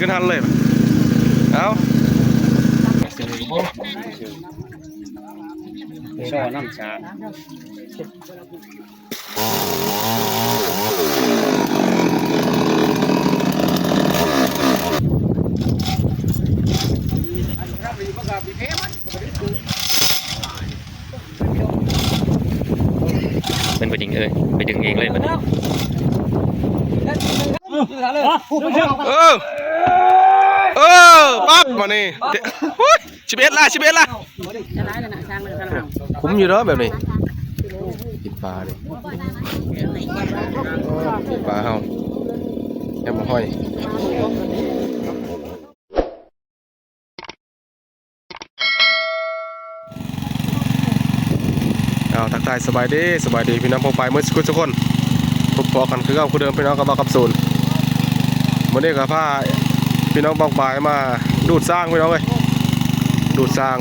ขึ้นทันเลยเอาชอน้ำชาเป็นผู้หญิงไปดึงเองเลยมันปั๊บมานี่11 ละคุ้มอยู่เนาะแบบนี้กินปลาดิปลาเฮาแอมห้อยทักทายสบายดีพี่น้องพงไปเมื่อสักครู่ทุกคนพบกันคือเอาคือเดิมพี่น้องกับมากับศูนย์วันนี้กับผ้าพี่น้องบางปลายมาดูดสร้างพี่น้องเลยดูดสร้าง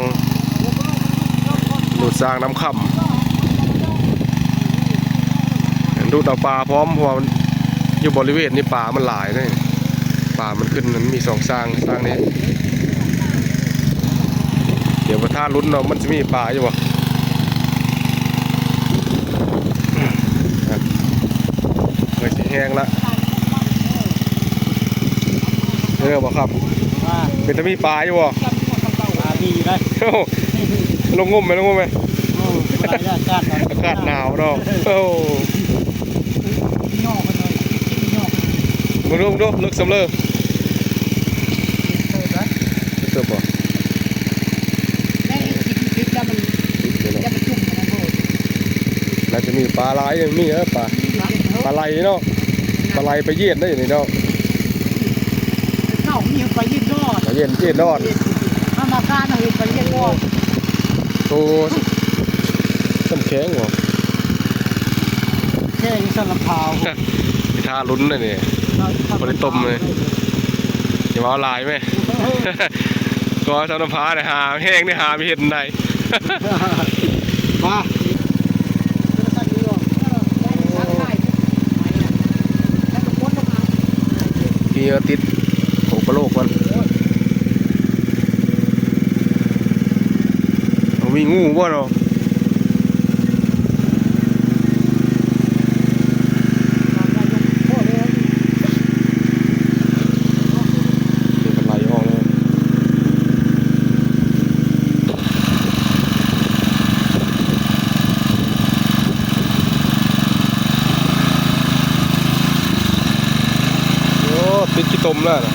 น้ำค่ำดูดเอาปลาพร้อมเพราะอยู่บริเวณนี้ปลามันหลายเลยปลามันขึ้นนั้นมี2สร้างนี้เดี๋ยวถ้าลุ้นเรามันจะมีปลาอยู่วะแห้งละบอกครับเป็นตะมีปลาอยู่บ่ปลาดีได้ลงงมไหมอากาศหนาวเนาะมาดูเลิกสำเร็จเติมบ่น่าจะมีปลาไหลยังมีปลาไหลเนาะปลาไหลไปเย็นได้อย่างนี้เนาะเข้ามีไปยืดรอดเย็นรอดถ้ามาการเอาไปยืดรอดตัวต้มแข็งเหรอแค่ยังสั่นลำพาวพิธาลุ้นเลยเนี่ยบริต้มเลยอย่ามาลายไหมก็ชาวน้ำพาเนี่ยหาแห้งเนี่ยหาไม่เห็นไหนมาเฮียติดโขกกระโหลกมันมีงูบ่เนาะติดขี้ตมแล้วนะ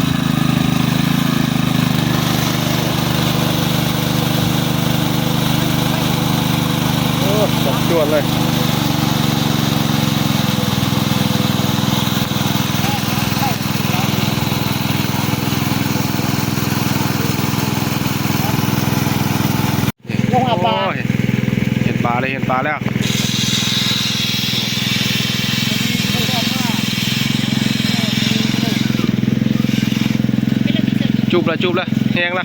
จับจวนเลยเห็นปลาแล้วจุบละแห้งละ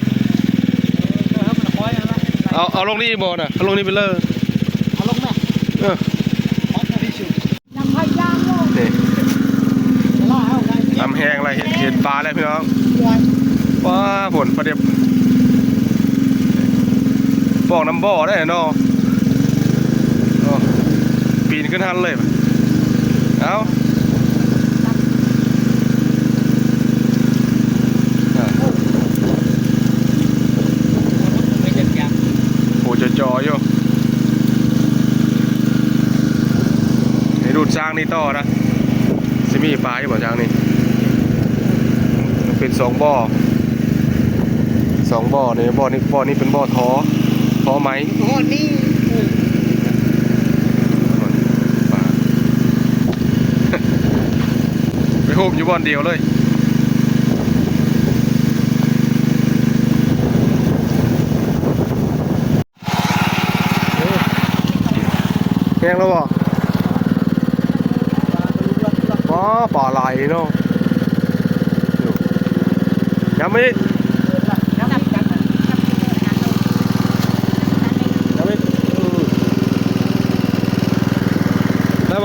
เอาลงนี่บ่น่ะเอาลงนี่ไปเลยเอาลงแม่นี่ทำแห้งอะไรเห็นปลาแล้วพี่น้องว้าผลประเดี๋ยวฟองน้ำบ่อได้เนาะปีนขึ้นทันเลยเอาจออยู่ให้ดูดช้างนี่ต่อนะจะมีปลาอยู่บ่ช้างนี่เป็น2 บ่อนี่บ่อนี้เป็นบ่อท้อไหมนี่ปลาไปโฮมอยู่บ่อนเดียวเลยแห้งแล้วบ่ปลาไหลเนาะยังไม่ได้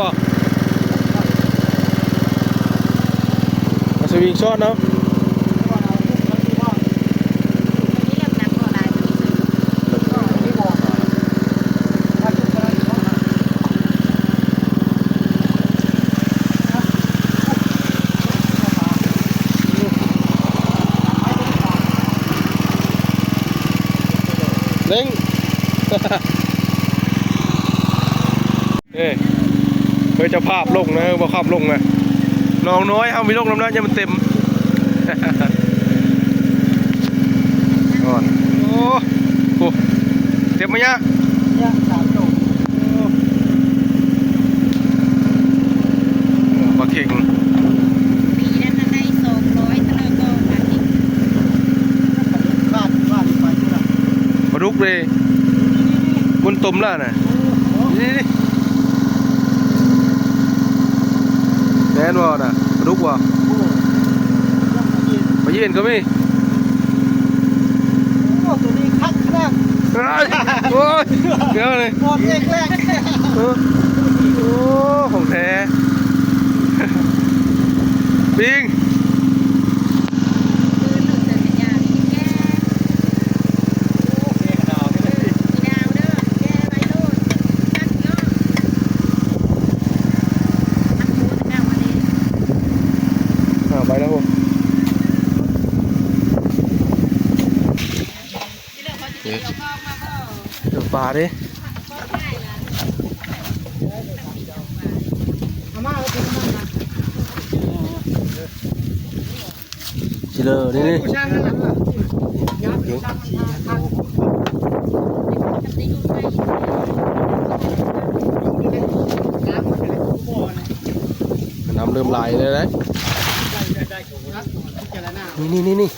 บ่มาสวิงช็อตเนาะ เร่ง เอ้ยเฮ้ยจะภาพลงนะว่าภาพลงนะน้องน้อยเอามีลงลำน้ำยังมันเต็ม ก่อนโอ้โหเต็มไหมเนี่ย เนี่ยสามโล ปลาเข่ง ปีนั้นน่ะได้200ตะเลก็บาทอีก บ้านไปที่ละ ปลาดุกเลยกุนตุ่มแล้วน่ะนี่แน่นวะน่ะปลาดุกวะปลาเย็นก็มี โอ้ตัวนี้คักขนาด โอ้ยเดี๋ยวเลย หมดแรก โอ้ของแท้ปิง คือหนึ่งเดือนกันยานี่แกมีดาวเด้อแกไว้โลดตักยอดตักหมูตะกร้ามาเลย ไปแล้วผม ที่เรื่องเขาจะเกี่ยวข้องมาบ่ เดี๋ยวปลาดิ บ่ได้ล่ะ อาม่าเป็นอาม่า ชิเลอร์นี่นี่ ผู้ช่างนั่นแหละยัดช่างมัน จะตีอยู่ไหน น้ำเริ่มไหลเลยนะนี่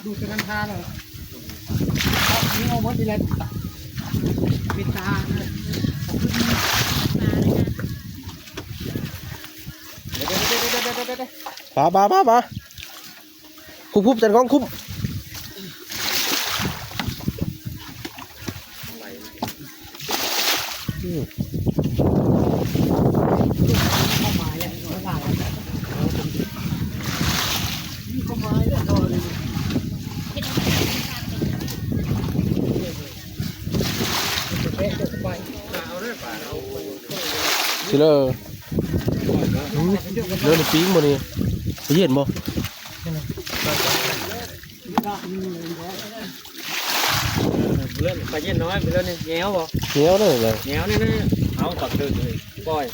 ดูจะกันทาเลยนี่เอาหมดทีละปิดตา ปลาคุบจันกองคุบชิเลอร์เลือดปิ้งบ่นี่ไปเย็นบ่ เลื่อนไปเย็นน้อยไปเลื่อนนี่แง้วบ่ เหนียวเลย แง้วนี่นะเอาตักเดินเลยปล่อย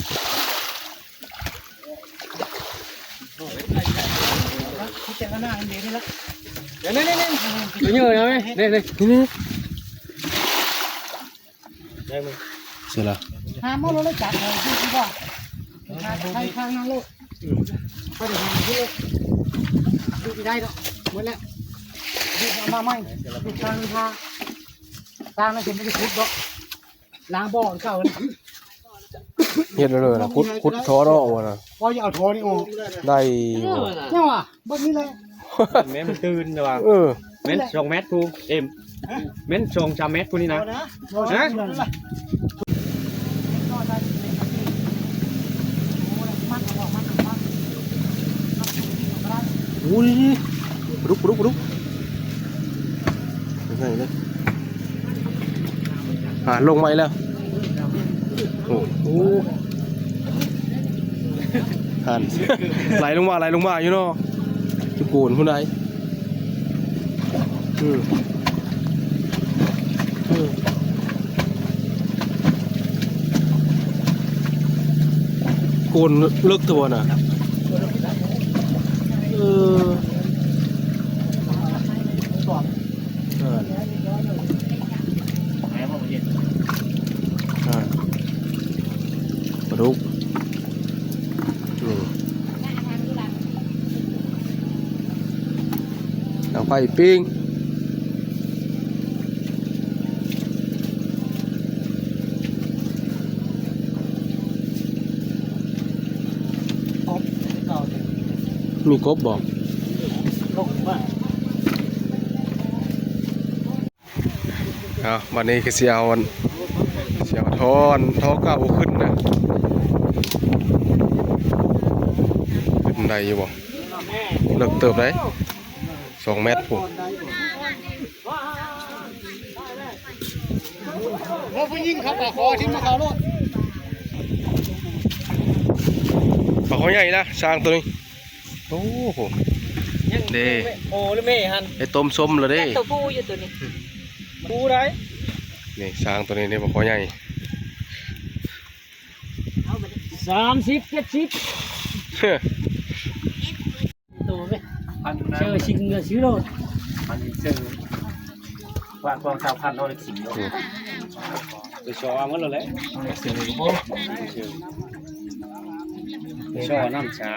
พิจารณาอันเดียวนี่ละ เดี๋ยวนี่ไปเยอะนะไหมนี่ นี่ ได้ไหม เสร็จแล้ว หาหมดแล้วจัดเลยที่ว่าใครทางนั่งลูกไปเดี๋ยวหาที่ลูกดูได้ดอกหมดแล้วดูเอามาใหม่ดูทางทางนั้นเห็นไม่ได้คุดดอกล้างบ่อเก่าเลย เฮ็ดเลยนะคุดท้อรอวะนะ พอจะเอาทอนี่ออก ได้ เนี่ยว่ะบนนี้เลย แม่มันตื่นแต่ว่า เออ เม้น2 เมตรกูเอ็มเม้น2-3 เมตรกูนี่นะ ฮะ โอ้ยรุกง่ายเลยลงไม้แล้วโอ้โหหันไหลลงมาอยู่เนาะจุกูนผู้ใดโกนเลิกตัวน่ะปลาดุกนี่เอาไปปิ้งมีกบบอกวันนี้คือเสียวท้อเก่าขึ้นนะขึ้นได้อยู่บ่เลิกเติบได้2 เมตรผม เราไปยิงเขาปากคอทิ้งมาเขาโลด ปลาเขาใหญ่นะช้างตัวนี้โอ้โห เด้ โอ้หรือแม่หัน ไอ้ต้มส้มเลยเด้ ตัวผู้อยู่ตัวนี้ ปูได้ นี่ช้างตัวนี้เนี่ยบ่คอใหญ่ 30 70ตัวไหม พันนะ เชื่อชิงเงินซื้อโลด พันซื้อวางกอง3,000เอาเลยสิไปชอเอางั้นเลยซื้อบ่ชอน้ำชา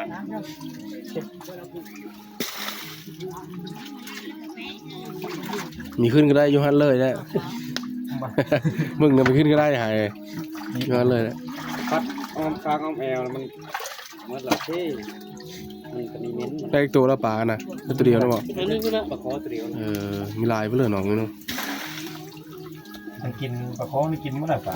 มีขึ้นก็ได้อยู่หันเลยแหละมึงน่ะไปขึ้นก็ได้หายอยู่หันเลยแหละ พัดอ้อมฟางอ้อมแอวมันหมดละที่มันก็มีเม้น ได้อีกตัวละปลาน่ะเป็นตัวเดียวนะบ่ อันนี้ก็นะปลาคอตัวเดียว มีลายเพื่อนหนองนี่เนาะ มันกินปลาคอนี่กินเมื่อไหร่ปลา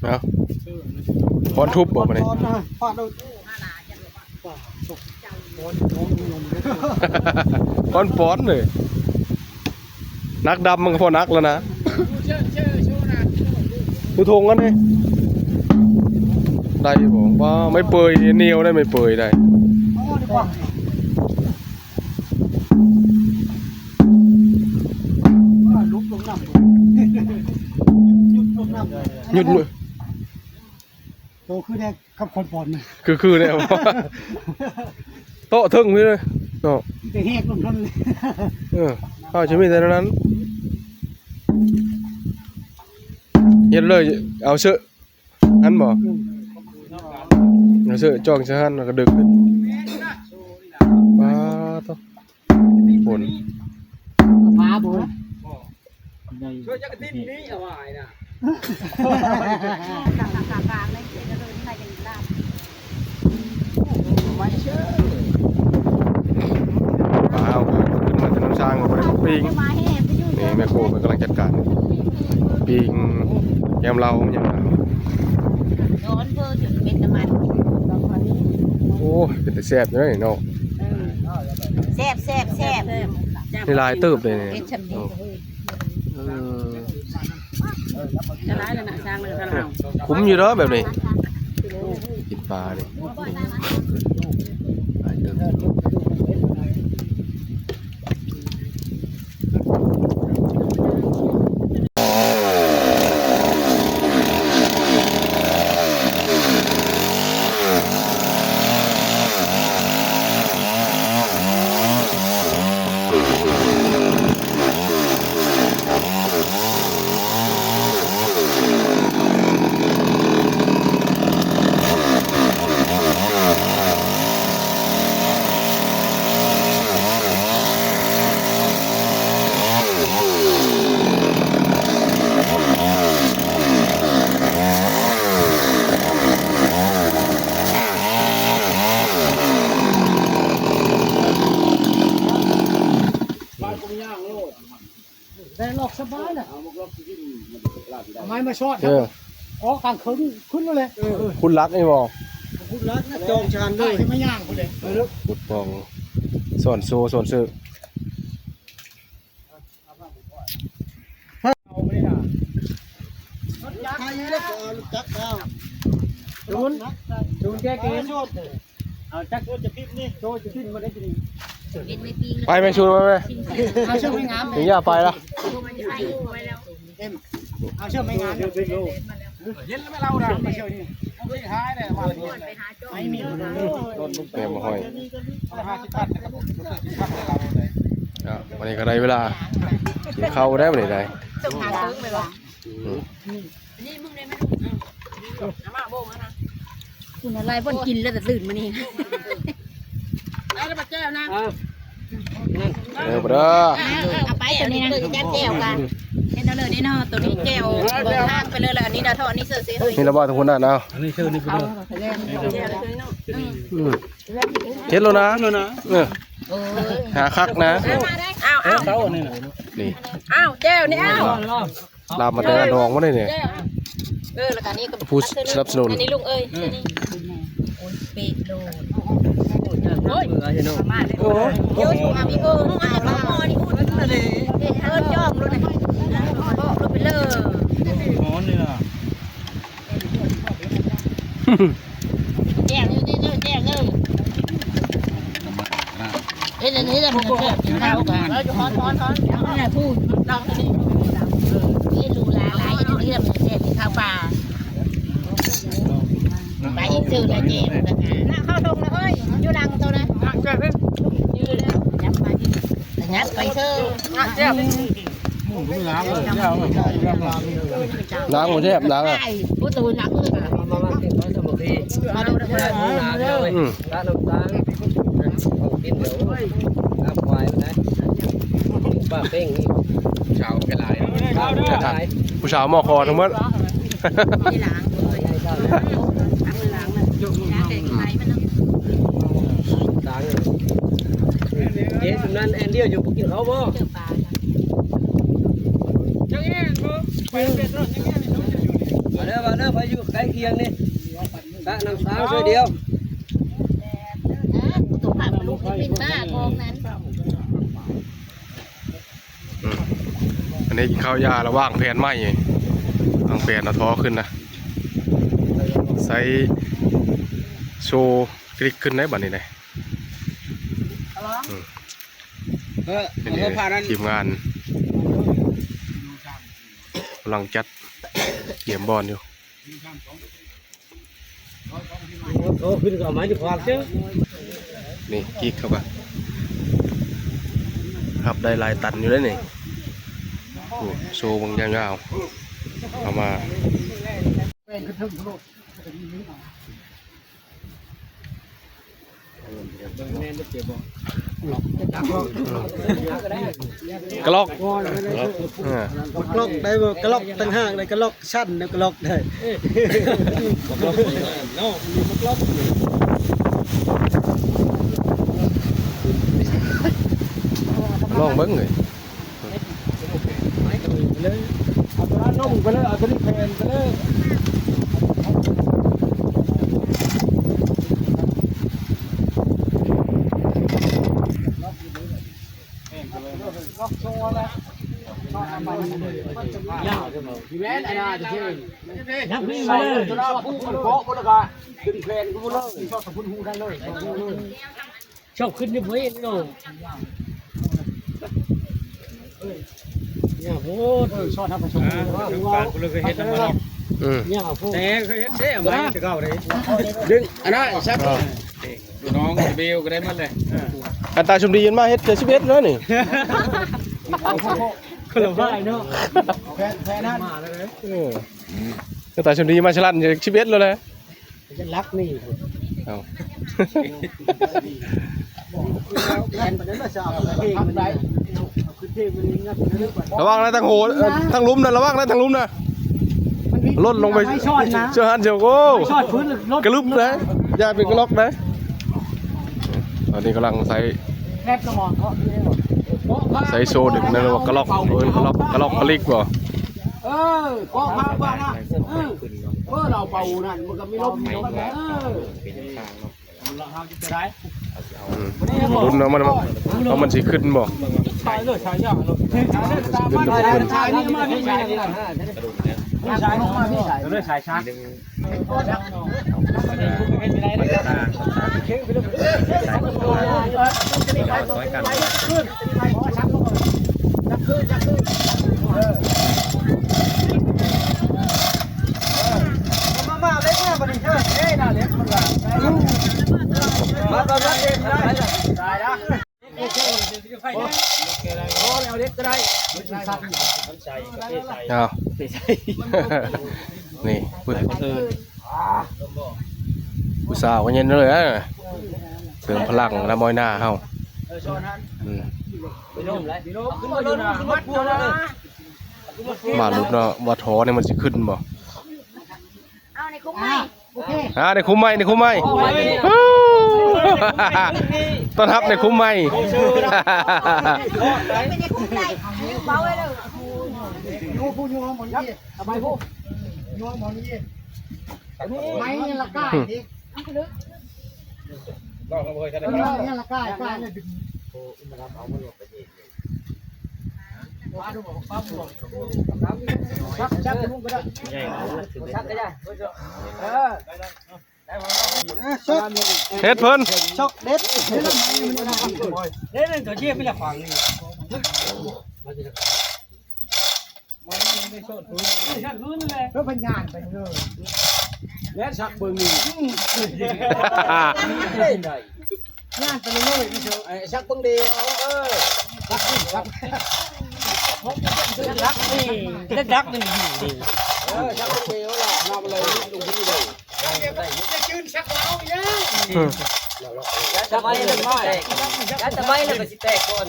เอาพอนทุบบอกมาเลย ฟาดโดน พอนป้อนเลยนักดำมันก็พอนักแล้วนะดูทงกันเลยได้บอกว่าไม่เปื่อยเหนียวได้ไม่เปื่อยได้ เอาดีกว่าลุกลงน้ำหยุดลงน้ำ หยุดมือ โตคือแดงขับคนปอนนะ คือเนี่ยโต๊ะทึ่งเลยเนาะ จะแหกลงนั่นเลย เอาจะมีแต่นั้นเย็นเลยเอาเสื้ออันบ่เอาเสื้อจ้องเสื้อหันแล้วก็ดึกขึ้นป้าต้องฝน พาบุญ ช่วยจักรติ้นนี้เอาไว้นะ กลางเลยเจ๊ก็เลยใครยังได้ ป้าเอาขึ้นมาจะน้ำช้างมาไปปิ้ง มาให้ไปอยู่ นี่แม่โคมันกำลังจัดการปิ้งยำเรายำเรา โดนเพื่อถึงเป็นน้ำมัน โอ้เป็นแต่แซ่บอยู่เลยเนาะ แซ่บแซ่บแซ่บ นี่ลายเติบเลยเนี่ย เป็นชันดี จะร้ายเลยนะช้างเลยถ้าเรา คุ้มอยู่เนาะแบบนี้กินปลาเนี่ยลายเติบ ได้หลอกสบายเลยไม้มาชอด อ๋อกลางคืนขึ้นเลย คุณรักไอ้บอก คุณรักนะจองชานเลยไม่ย่างคนเดียว ขุดปองสอนโซสอนซื้อ ใครยืนลูกจักรเอาจูนแก้เกมเอาจักรจะพิมพ์นี่โจจะพิมพ์มาได้จริง เป็นไม่ปีน ไปไหมชูนมาไหม เอาเชือกไม่งาม ถึงอย่าไปละ มันจะให้ไว้แล้ว เอ็มเอาเชือกไม่งามเย็นแล้วไม่เล่านะมาเชือกนี่ไม่หายเลยมา ไปหาโจ้ ไม่มี แม่มาห้อย 50 บาทนะครับ วันนี้ก็ได้เวลากินข้าวได้วันนี้ได้ ส่งหาซื้อไปวะนี่มึงได้ไหมมาโบงแล้วนะคุณอะไรบ่นกินแล้วแต่ตื่นมานี่ได้แล้วมาแก้วนะ เออเด้อ เอาไปตัวนี้นะแก้วแก้วกันเห็นเลยนี่เนาะตัวนี้แก้วเบิกทางไปเลยแหละอันนี้ดาวทออันนี้เสือเสียเลย นี่เราบอกทุกคนได้นะ อันนี้ชื่อนี่คือ แก้วเลยเนาะ อืมเฮ็ดแล้วนะหาคักนะ อ้าว เต้านี่น่ะ นี่ อ้าวแจ้วนี่อ้าว ลามมาแต่ดองมาได้เนี่ย แล้วกันนี้ก็ ผู้สนับสนุน อันนี้ลุงเอ้ยอันนี้โอ้ยปีกโดดโอ้ยโอ้ยโยชูมามีโอ้ห้องอาหารมอนี่อุ่นเลยเอิ้นย่อมรู้ไหมบอกรู้ไปเลย หมอนนี่น่ะ แจ้งนี่แจ้งเลยเอ้ยนี่จะพูดแล้วจะฮ้อนนี่พูดลองนี่นี่ดูแลหลายอย่างนี้มันจะเจ็บข้าวปลาไปอีกสื่อเลยเจ็บนะเข้าตรงนะเฮ้ยอยู่ดังตัวนะยืนแล้วยับมาที่ยับไปเถอะเจ็บ ล้างเลยเอาไปล้าง ล้างหมดใช่ไหมล้างอ่ะ ผู้ตูนหนักเลยมาเก็บไว้สมุทรมาดูนะ อืม ร้านน้ำตาลกินเดี๋ยวน้ำควายนะป้าเป้งนี่ชาวเป็นไรข้าวเป็นไร ผู้สาวหมอคอทั้งหมด ที่ล้างเลยล้างมันล้างแต่ไม้มัน ต่างเจ๊สุนันแอนเดียวอยู่กินเขาบ่ เจอปลา มาเด้อไปอยู่ใกล้เคียงนี่ตะน้ำตาลช่วยเดียว ตัวปลาลูกเป็นบ้ากองนั้น อันนี้กินข้าวยาแล้วว่างแผนไหมวางแผนเอาท้อขึ้นนะใส่โชว์คลิกขึ้นได้บัดนี้เลย ผ่านนั้น ทีมงานกำลังจัดเกี่ยมบอลอยู่ โอ้ขึ้นกับไม้ที่ความเชื่อ นี่กิ๊กเข้าไปครับได้ลายตันอยู่แล้วนี่โอ้โชว์บางอย่างยาวเอามากระลอก กระลอกได้บ่กระลอกตั้งห้างเลยกระลอกชั้นนะกระลอกได้ ลองเบิ้งเลย เอาตัวนั้นนุ่มไปเลยเอาตัวนี้แผ่นไปเลย แม่ไอ้น่าจะเชื่อ นักวิ่งเลยตัวนั้นผู้คนเคาะคนละกันขึ้นแผ่นกูเลยชอบสกุลหูได้เลย ชอบขึ้นที่พื้นนี่น้องเนี่ยโห ชอบทำประชม การกูเลยเคยเฮ็ดมาหรอก เนี่ยโห แต่เคยเฮ็ดเด้อมาแต่เก่าเลย ดึงอันนั้นชัก น้องเบลก็ได้มันเลย อันตาชุมดียันมาเฮ็ดเจอชีวิตแล้วนี่ คนละฝ่ายเนาะแผ่นนั้นมาเลย อันตาชุมดีมาฉลันเจอชีวิตแล้วนะ จะรักนี่ เอา แผ่นแบบนั้นมาชอบเพลงมันได้คือเพลงมันงัดเรื่อง ระวังนะทางโหทางลุ่มนะระวังนะทางลุ่มนะล่นลงไป ไม่ชอดนะ เชื่อหันเชียวโก้ ชอดพื้นรถ กระลุบนะอย่าเป็นกระลอกนะตอนนี้กำลังใส่ แคบสมองเขา ใส่โซดึกนั่นว่ากระลอกกระลอกกระลิกบ่ เกาะมาบ้านนะเราเป่านั่นมันก็ไม่ล้มลุ้นเนาะมันเพราะมันสิขึ้นบ่ ชายเลยชายยากเลยชายเลยตามมาชายนี่มาพี่ชายนี่แหละชายมาพี่ชายเลยชายชัก ร้อยกัน มาเล็กเนี่ยมันเชื่อเอ้ยน่าเล็กมันละมาตอนนั้นเองได้ได้นะโอ้เอาเล็กก็ได้ เอานี่ผู้สาวก็เย็นเลยนะเสริมพลังแล้วมอยหน้าเฮามาลุ้นเนาะว่าท้อเนี่ยมันสิขึ้นบ่ เอาในคุกไหม โอเค ในคุ้มไหมในคุ้มไหมต้อนรับในคุ้มไหม ไม่ได้คุ้มได้เบาไว้เลย ยูผู้ยูหมดนี่สบายผู้ยูหมดนี่ไม้นี่ละก้าดินี่ละก้าเนี่ยดึงชักลุงก็ได้ชักก็ได้ เฮ็ดเพิ่น ช็อกเด็ดเด็ด เด้นั่นตัวเจี๊ยบไม่ละขวางนี่ก็เป็นงานไปเลย และชักเบิ่งนี่ งานไปเลยไม่เชื่อ ไอ้ชักเบิ่งเดียวชักชัก รักนี่รักนี่อยู่นี่ ชักเบิ่งเดียวล่ะนำเลยลงที่เลย จะไปเลยไม่จะไปเลยก็สิแตกก่อน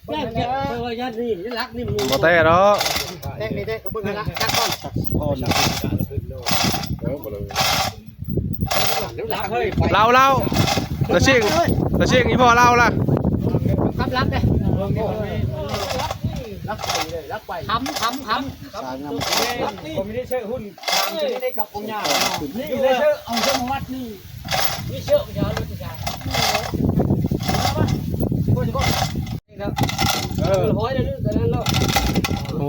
แย่แย่เพราะว่ายันนี่รักนี่มัน บ่แต่เนาะ เด็กนี่เด็กก็เบิ่งนะชักก่อน รักเฮ้ย เล่าตะเชียงอีพ่อเล่าล่ะ ครับรับเลย รักไป ทำ ผมไม่ได้เชื่อหุ้นทางจะไม่ได้กับองค์ยานี่เลยเชื่อเอาเชื่อมาวัดนี่นี่เชื่อองค์ยารู้จักห้อยเลยแต่นั้นเรา โอ้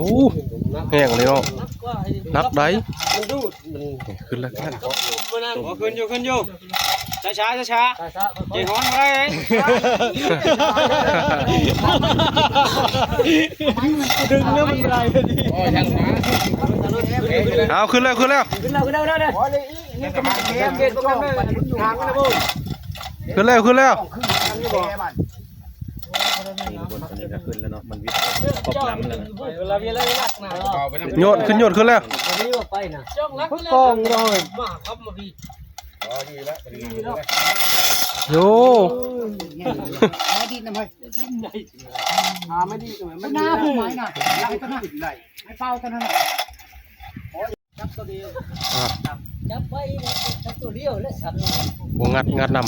แห้งเลยเนาะ นักกว่า นักได้ มันดูดมัน ขึ้นแล้วกัน ขึ้นอยู่ช้าเจี๋ยฮ้อนมาได้ดึงเนื้อมันอะไรดิ เอาขึ้นแล้ว ขึ้นแล้วนี่กำลังเกณฑ์ก็ไม่ทางนะบุ้ ขึ้นแล้ว ขึ้นแล้วเนาะมันวิทย์ครบน้ำแล้ว เวลาเวลาลักหนา โยนขึ้นแล้ว นี่ว่าไปนะจ้องรักกองเลยมาครับมาพี่ โย ไม่ดีนะเฮ้ยไม่ดีมันหน้าผู้ไม้น่ะไอ้ตัวนั้นไอ้เป้าตัวนั้น จับไปจับตัวเดียวและสัตว์ โอ้งัดนำ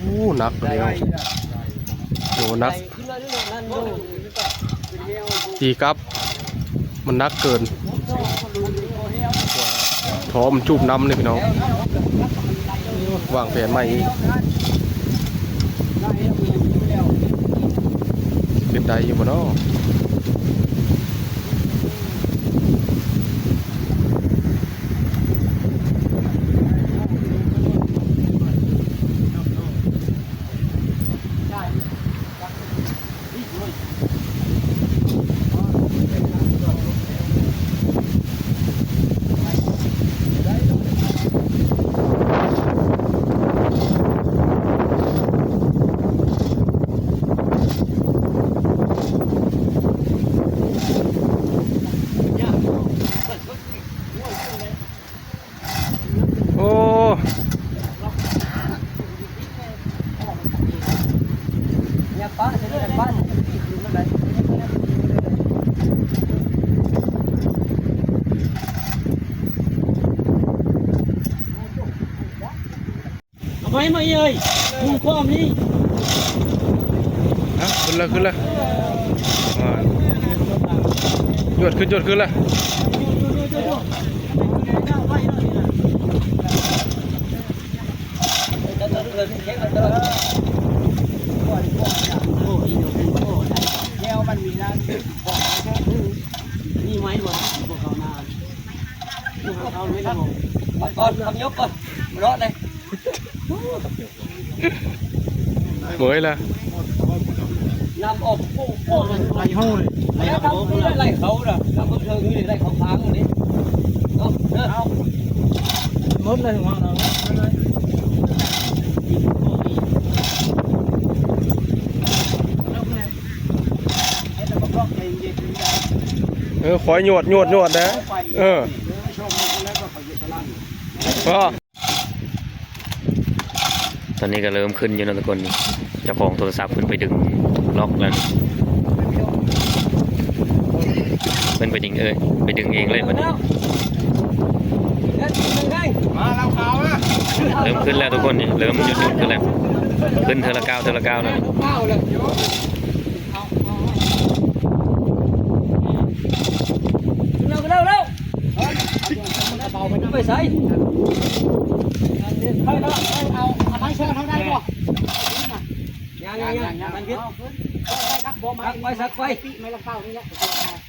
โอ้หนักเลยโอ้หนักตีกับมันนักเกินท้อมนจูบน้ำเลยพี่น้องวางแผนใหม่อีกเป็นได้อยู่บ่เนาะโอ้ เนี่ยป้าจะได้ป้าเอาไปมาเอ้ยมุมความนี้ ขึ้นแล้วหยดขึ้นแล้วนี่ไม้หมดพวกเขาหน้าเขาไม่ได้บอกก่อนทำยกก่อนรอดเลย เหมยละ นำออกโป้ไล่ห้องเลยไล่เขาไล่เขาน่ะนำเขาเชิงนี่ไล่เขาค้างนี่เอามดเลยหัวเราขอยหยวดนะพอ อนนี้ก็เริ่มขึ้นอยู่นะทุกคนนี่เจ้าของโทรศัพท์เพิ่นไปดึงล็อกแล้วนี่เพิ่นไปดึงไปดึงเองเลยบัดนี้เริ่มขึ้นแล้วทุกคนนี่เริ่มหยุดขึ้นแล้วขึ้นเทอละก้าวแล้วนี่ เร็วไปใส่ เอาไม้เชิญเขาได้บ่ ยังมันยึดสักไฟ ไม่ละเก้านี่แหละ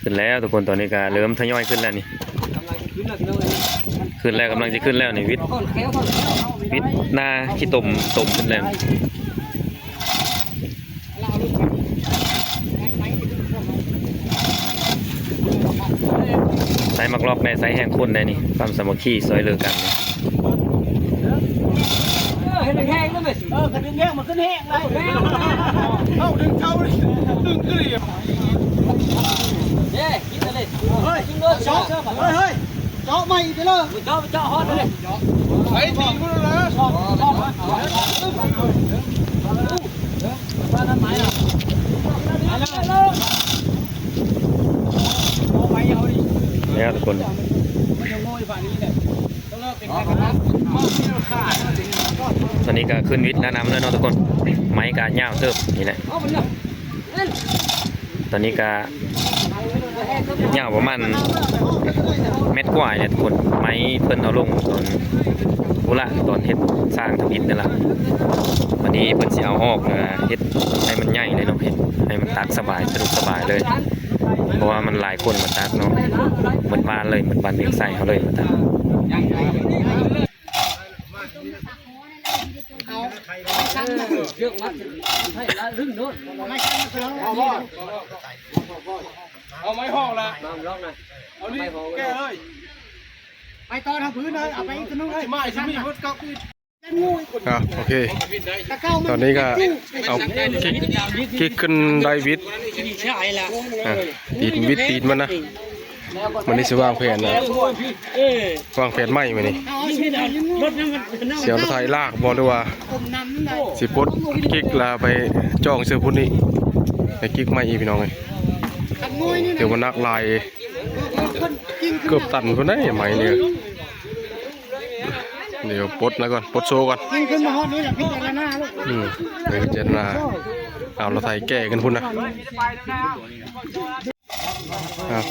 ขึ้นแล้วทุกคนตอนนี้ก็เริ่มทยอยขึ้นแล้วนี่ กำลังขึ้นแล้วพี่น้องเอ้ย ขึ้นแล้วกำลังจะขึ้นแล้วนี่วิทย์ ข้อนแขว วิทย์หน้าขี้ตมขึ้นแล้วใส่มักลอกในใส่แห้งข้นในนี่ความสามัคคีซอยเลือกันนี่ เห็นแห้งแล้วไหมกระดึงแห้งมันขึ้นแห้งเลยดึงขึ้นเลยเย้กินเลยเฮ้ยกินเลยเจาะเฮ้ยเจาะไม่ไปเลยเจาะฮอตเลยไอ้ตีนกูเลยบ้านนั้นไหมล่ะเนี่ยทุกคนตอนนี้ก็ขึ้นวิทย์น้ำแล้วเนาะทุกคนไม้กาเงาเติบนี่แหละตอนนี้ก็เงาประมาณเม็ดกว่าเนี่ยทุกคนไม้เพิ่นเอาลงตอนกุละตอนเฮ็ดสร้างทำอิฐนี่แหละวันนี้เพิ่นสิเอาออกเฮ็ดให้มันใหญ่เลยเนาะเฮ็ดให้มันตักสบายสะดวกสบายเลยเพราะว่ามันหลายคนมาตักเนาะเหมือนบ้านเลยเหมือนบ้านเด็กใส่เขาเลยมาตัก เยอะมากให้ละลึงโน่น เอาไม้ห้องละ น้ำร้องนะ เอานี่แก้เลย ไปตอนทำพื้นเลยเอาไปสนุกเลย ไม่สิมีรถเก่าคือ โอเคตอนนี้ก็เอาคลิกขึ้นไดวิดตีนวิดตีนมันนะมันนี่สิวางแผนนะวางแผนใหม่มานี่เสียวรถไถลากบอลด้วยว่าสิปลดกิ๊กลาไปจ้องเสื้อพุ่นนี่ไอ้กิ๊กใหม่อีพี่น้องเลยเดี๋ยวมันนักลายเกือบตันพุ่นได้ไหมเนี่ยเดี๋ยวปลดแล้วก่อนปลดโซ่ก่อน ยิงขึ้นมาฮอดนี่แหละพี่แต่ละหน้าลูก เดี๋ยวพิจารณาเอาเราไทยแก้กันพุ่นนะครับ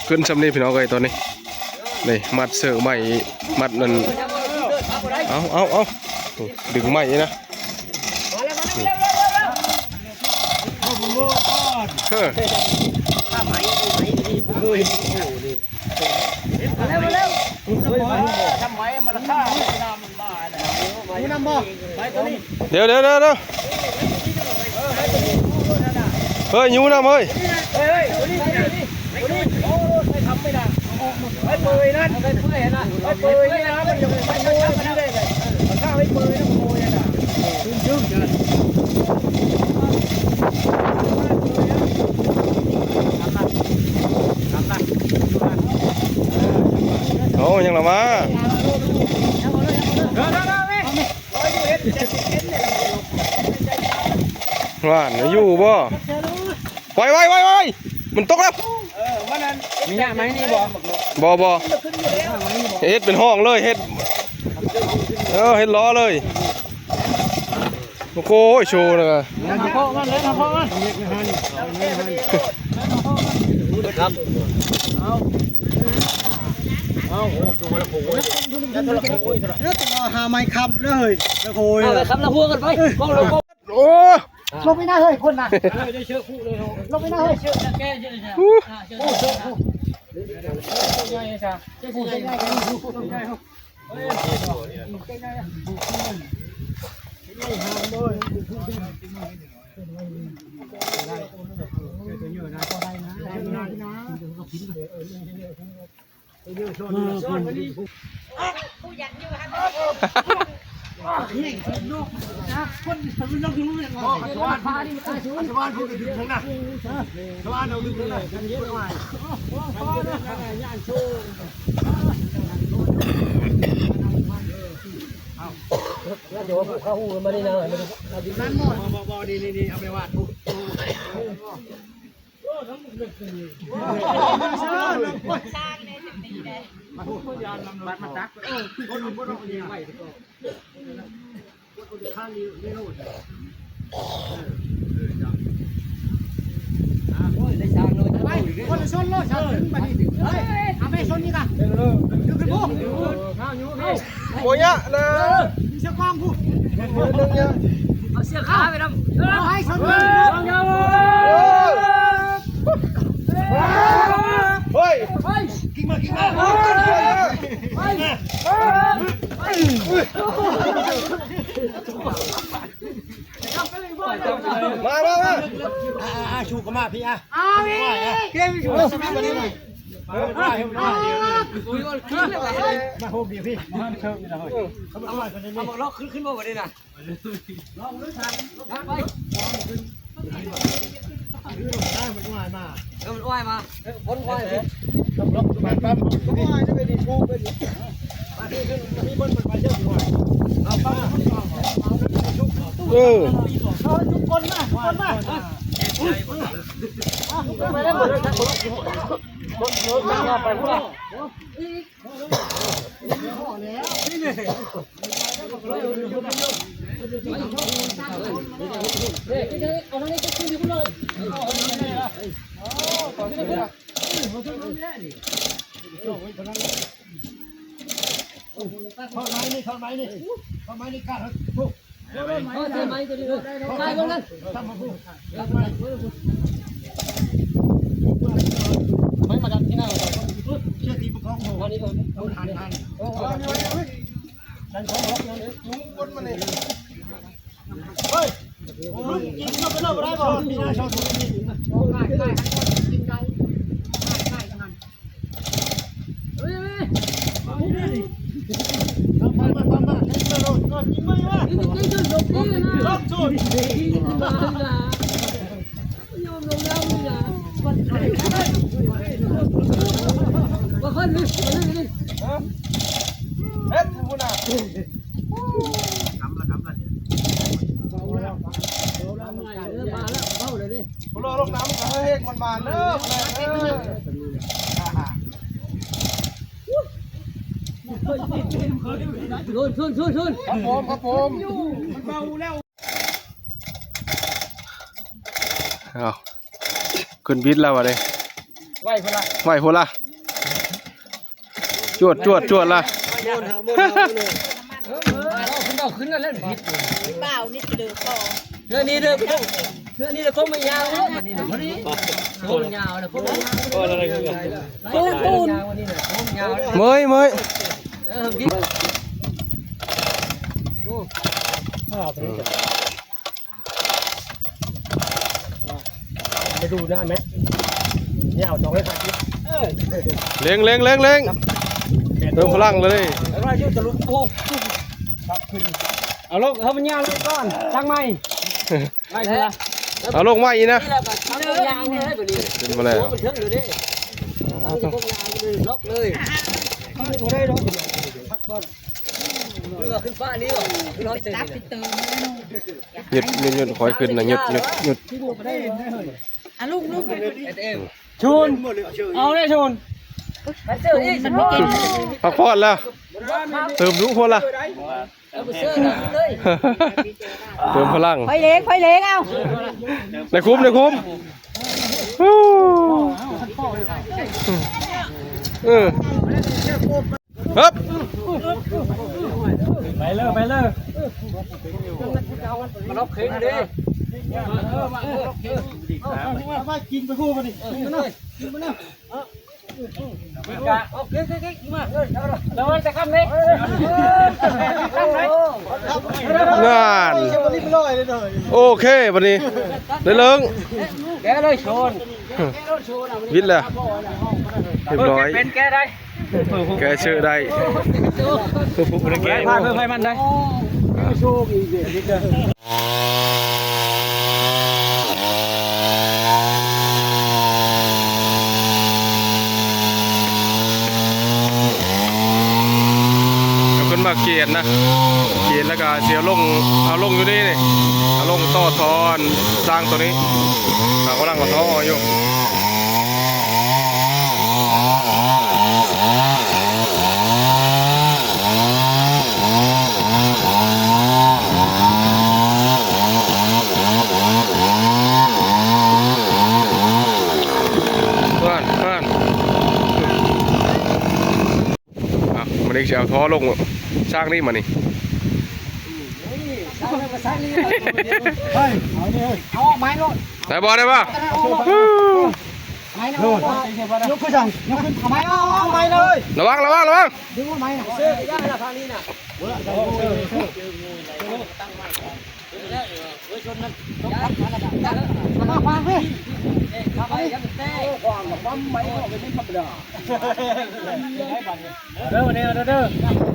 ขึ้นสำนีพี่น้องเลยตอนนี้นี่มัดเสือใหม่มัดนั่นเอาดึงใหม่นะเฮ้ย ทำไมมันฆ่าน้ำมันบ้าเนี่ย น้ำบ่ ไปตัวนี้ เดี๋ยวเฮ้ยยูน้ำเฮ้ย เฮ้ยตัวนี้โอ้ไม่ทำไม่ได้ไปเปยนั่นไปเปยนะไปเปยนี่นะมันยังไปโวยมันได้เลยข้าวไปเปยนะโวยนะจึ้งกัน โอ้ยังละมาว่านอยู่บ่ไวมันตกแล้วมีหน้าไหมนี่บ่เฮ็ดเป็นห้องเลยเฮ็ดเฮ็ดล้อเลยโอ้โหโชว์เลยครับเอาตัวละโผล่แล้วตัวละโผล่แล้วตัวหาไม้ขับเลยแล้วโคย เอาไปขับละหัวกันไปกล้องเรา โอ้ ลงไม่ได้เฮ้ยคนน่ะ ได้เชือกคู่เลย ลงไม่ได้เฮ้ย เชือกแก้เชือกเชือกเชือกใหญ่จ้ะเชือกใหญ่ เดี๋ยวเข้าหูมาได้นะนั่นหมดบ่นี่เอาไปวาดบัดมาตักคนเอาเองไว้ก็คนข้างนี้ไม่รู้ได้สร้างเลยไปคนละชนโลดชนมาดิเฮ้ยเอาไปชนนี่กันดูขึ้นพวกข้าวอยู่พี่ โอ้ยะเลย มีเชือกกล้องผู้ นึงเนี่ย เอาเชือกขาไปดำเอาให้ชนเลยยาว เฮ้ย กิ่งมาชูกมาพี่อ่ะเอาพี่ชูสมัยวันนี้หน่อยมาโฮมดีพี่มาเชิญนะเฮ้ยเอาล็อกขึ้นมาวันนี้นะลองด้วยกันไปมันว่ายมามันว่ายมาพ้นว่ายเลยล็อกมันปั๊มว่ายจะไปดีชูไปดีมาที่ขึ้นมีบนมันไปเยอะกว่าเอาปั๊มเอาทุกคนมาไปได้หมดเลยครับไปพวกเข้าไม้นี่กัดปุ๊บเข้าไม้ตัวนี้ใช่พวกนั้นทำมาปุ๊บไม่มาดันที่หน้าเราเชือกตีประคองหัวนี่ก็หันดันของล็อกนั่นเลยคนมันนี่เฮ้ยลุงกินเข้าไปเล่าได้บ่มีหน้าชอบคนนี้ได้กินได้กันเฮ้ยมาให้มาโดนกินไม่ว่ากินจนจบนี่นะจบจนกินมาละยอมลงแล้วมึงนะวันไหนว่าคนนี้เอ็ดคุณน่ะทำละมาแล้วเข้าเลยดิพอลงน้ำเขาเฮกมันบานเด้อชุนครับผมมันเบาแล้ว เอาขึ้นบิดแล้ววะเนี่ย ไหวพละ ไหวพละจวดละ ขึ้นแล้วเล่นผิด เปล่านี่เดือดต่อ เรื่องนี้เด้อเรื่องนี้เด้อคงไม่ยาวเลยนี่นะคงยาวเลยคงอะไรกันปูนวันนี้นะคงยาว เมย พี่ไปดูนะแมทเนี่ยเอาจองไว้ขาด เล็งเติมพลังเลย แล้วก็ชื่อจะลุกโอ้ครับขึ้นเอาลงเขามันยาวเลยก่อนช่างไหมไม่ใช่ละ เอาลงมาอีกนะ นี่แหละแบบเอายางเลยแบบนี้ ขึ้นมาแล้ว มันเทิงอยู่ดิเอาตรงยางเลยล็อกเลยเขาไม่ได้ล็อกพักก่อนเรือขึ้นฟ้านี้หรอขึ้นร้อยเซน หยุดคอยขึ้นนะหยุด อ่ะลูก ชูนเอาได้ชูนมันเจออีกมันไม่เก่ง พักผ่อนแล้วเติมรู้คนละ เอาไปเชื่อเลย เติมพลัง ไฟเล็กเอา ในคุ้มฮึบ ไปเลยมาล็อกเข่งดิมากินไปคู่กันดิกินมาเลยโอเคมาแล้วจะข้ามเล็กข้ามไหน งานโอเควันนี้ได้เลิง แกเลยชน วิทย์แล้วเรียบร้อย เป็นแกได้ แกชื่อได้ผู้บริแก พาเพิ่มให้มันได้โชคอีกนิดเดียว เกียนนะเกียนแล้วก็เสียลงเอาลงอยู่นี่นี่เอาลงต่อทอนสร้างตัวนี้กำลังเอาท่ออยู่มันนี่จะเอาท่อลงสร้างนี่มานี่ เฮ้ยเอาเนี่ยเอาไม้โน่น ได้บ่ได้ป่ะ ไม้โน่นยกขึ้นสั่งยกขึ้นเอาไม้เอาไม้เลย ระวัง ดึงว่าไม้น่ะ ย่าละทางนี้น่ะ มาฟังพี่ ขับไปยังเต้ขวางกับปั๊มไม้ก็เป็นธรรมดาเด้อเนี่ยเด้อ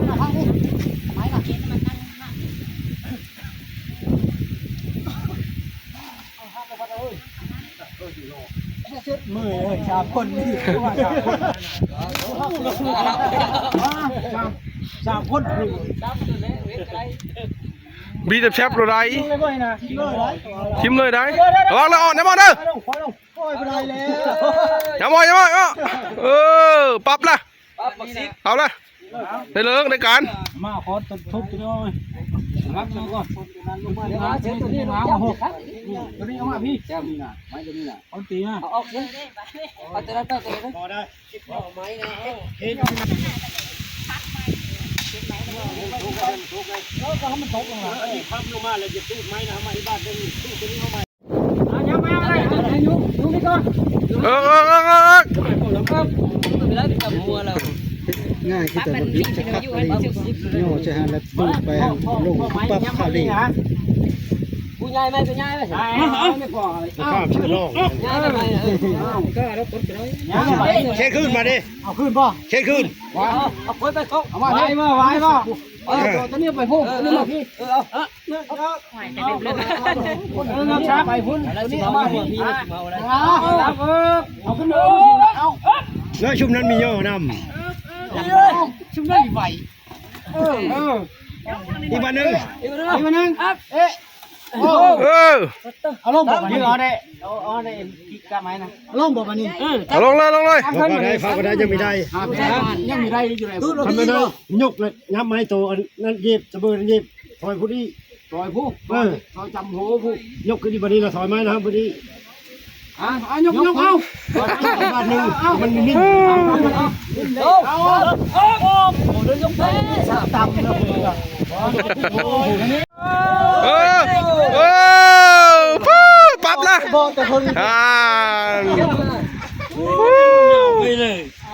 มาฟังพี่ไม้น่ะมือเลยชาคนนี่ว่าชาคนชาคนนี่ บีจะแชบอะไร เลยบ่อยนะเลย ทิมเลยได้ระวังแล้วอ่อนนะมอนเด้อ ปล่อยไปเลยแล้ว อย่ามอยปรับละเอาละได้เลิกได้การ มาขอตุบทุบตัวนี้รักตัวก่อนเดี๋ยวเช็ดตัวนี้มาหกตัวนี้เอามาพี่แก้มนี่นะไม้ตัวนี้นะเอาตีนะเอาเช็ดเอาตัวนั้นตัวนั้นพอได้ไม้นะเห็นแล้วก็ให้มันตกลงมาพับลงมาแล้วจะตู้ไม้นะมาที่บ้านได้ตู้ตัวนี้เข้ามาอย่ามาอะไรยุบนี่ก่อนง่ายที่จะบิดจะขับอะไรโย่จะหาแล้วตู้ไปลงปั๊บข่าวดีกูย้ายไหมกูย้ายไหมไม่พอข้ามชื่อโลกย้ายทำไมก็แล้วคนไปเลยเช็ดขึ้นมาดิเอาขึ้นป่ะเช็ดขึ้นเอาคนไปเขาเอามาไว้มาไว้มาตัวนี้ไปพุ่งนี่มาพี่เอาช้าไปพุ่งตัวนี้เอามาพี่เอาขึ้นเลยเอาแล้วชุมนั้นมีย่อนำชุมนั้นมีไหวอีกวันนึงเอาลงบอกนี่เอาได้เอาได้พิกาไม้นะลงบอกมานี่ลงเลย ฟังก็ได้ฟังก็ได้ยังไม่ได้ ยังมีได้อยู่เลย ทำไมได้ยกเลยย้ำไม้โตนั่นเย็บสะเบือนั่นเย็บถอยผู้นี้ ซอยผู้ซอยจำโหผู้ ยกขึ้นที่บันนี้เราถอยไม้นะครับบันนี้ ยกเอา บ้านหนึ่งมันมีนิ่ง เดินยกไปตามนะปรับละ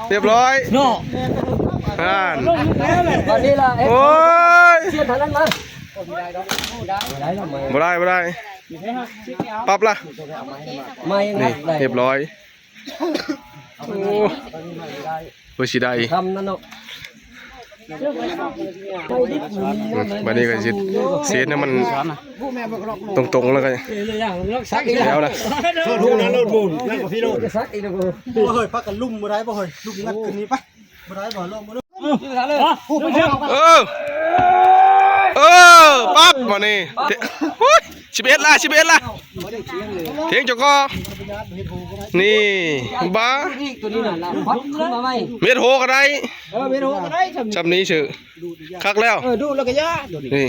เรียบร้อยโน่วันนี้ล่ะ โอ้ย เชียร์ทางนั้นมาบ่ได้ปรับละนี่เรียบร้อยโอ้เพื่อสิได้ ทำนั่นเนาะ วันนี้ก็สิเสียเนี่ยมันตรงๆแล้วก็แล้วนะ ลูกนั้นลูกบุญนั่นกับพี่ลูกซักอีกแล้วกู เฮ้ยพักกันลุ่มบ่ได้บ่เฮ้ยลุ่มงัดขึ้นนี้ไปบ่ได้บ่ลงบ่ได้ ปั๊บมานี่11ละเทียงจกอนี่บ้า ตัวนี้น่ะพับขึ้นมาไหม เม็ดโหก็ได้ เมนูบ่ได้ จำนี้ชื่อคักแล้ว ดูแล้วก็ย่า นี่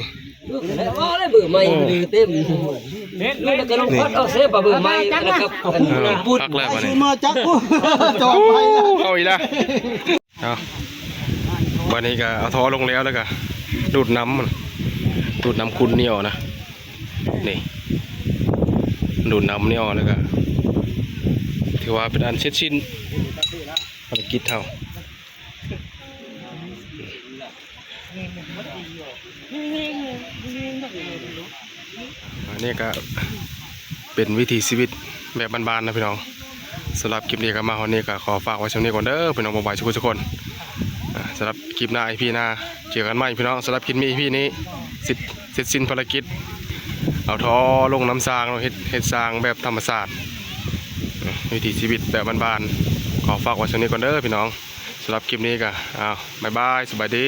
อ๋อได้เบื่อไหมดีเต็มเม็ดแล้วก็ลงพัดเอาเสียบเบื่อไหมแล้วก็คักแล้วมานี่ มาจักผู้จอดไป เอาอีกแล้ววันนี้ก็เอาท่อลงแล้วก็ดูดน้ำคุณเนี่ยวนะนี่ดูดน้ำเนี่ยวแล้วก็ถือว่าเป็นอันเสร็จสิ้นภารกิจเท่าอันนี้ก็เป็นวิถีชีวิตแบบบ้านๆนะพี่น้องสำหรับคลิปนี้ก็มาวันนี้ก็ขอฝากไว้ช่วงนี้ก่อนเด้อพี่น้องบ่ายทุกคนสำหรับคลิปหน้าอีพีหน้าเจอกันใหม่พี่น้องสำหรับคลิปนี้อีพีนี้เสร็จสิ้นภารกิจเอาท่อลงน้ำสร้างเฮ็ดสร้างแบบธรรมศาสตร์วิถีชีวิตแบบบ้านๆขอฝากไว้ช่วงนี้ก่อนเด้อพี่น้องสำหรับคลิปนี้ก็บ๊ายบายสบายดี